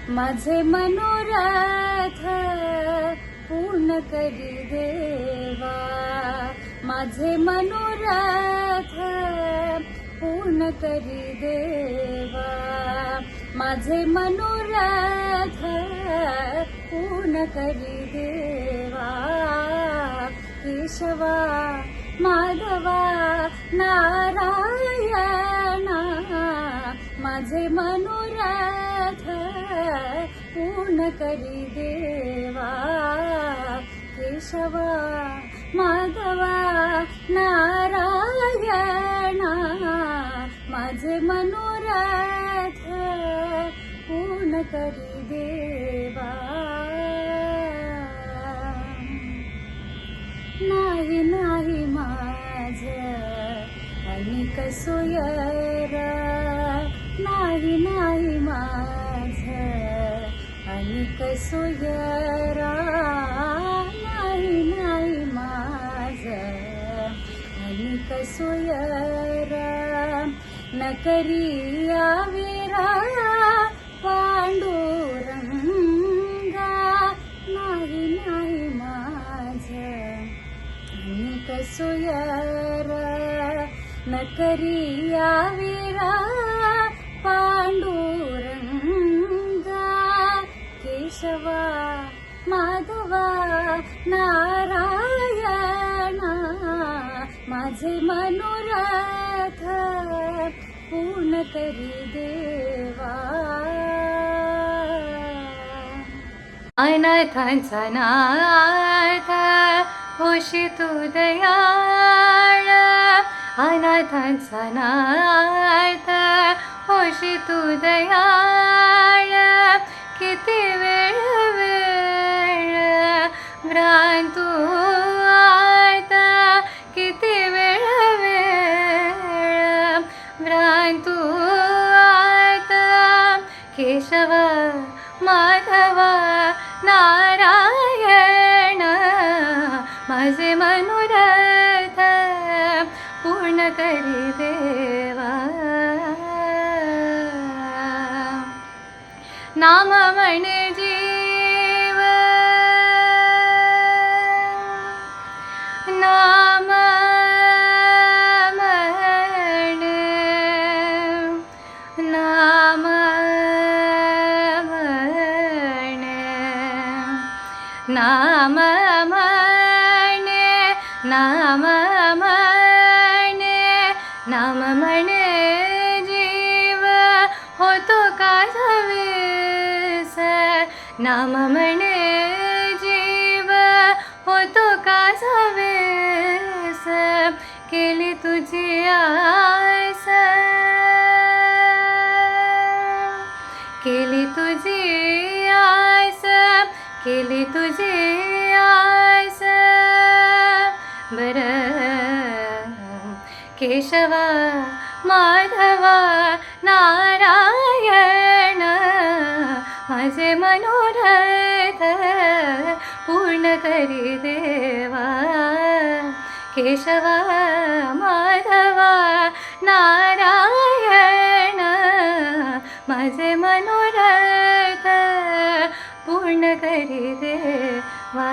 माझे मनोरथ पूर्ण करी देवा, माझे मनोरथ पूर्ण करी देवा, माझे मनोरथ पूर्ण करी देवा. केशवा माधवा नारायणा, माझे मनोरथ पूर्ण करी देवा. केशवा माधवा नारायणा, माझे मनोरथ पूर्ण करी देवा. नाही नाही माझ अनिक सोयर, नाही नाही माझ अनिक सोयर, नाही नाही माझ अनिक सोयर. न करी आवेरा पांडुरंगा, नाही नाही माझ अनिक सोयर. न करी आवेरा पांडुरंगा. केशवा माधवा नारायणा, माझे मनोरथ पूर्ण करी देवा. अनाथांचा नाथ होशी तू दयाळ, अनाथांचा नाथ होशी तू दयाळ. किती वेळ वेळ भ्रांतू आता, किती वेळ वेळ भ्रांतू आता. केशवा माधवा नारायण, माझे मनोरथ पूर्ण करी देवा. नाम म्हणे जीव, नाम म्हणे, नाम म्हणे, नाम म्हणे, नाम म्हणे, नाम म्हणे जीव होतो का झावेस, नाम म्हणे जीव होतो का झावेस. केली तुझी आस, केली तुझी आस, केली तुझी आस. बरं केशवा माधवा नारायण, माझे मनोरथ पूर्ण करी देवा. केशवा माधवा नारायण, माझे मनोरथ पूर्ण करी देवा.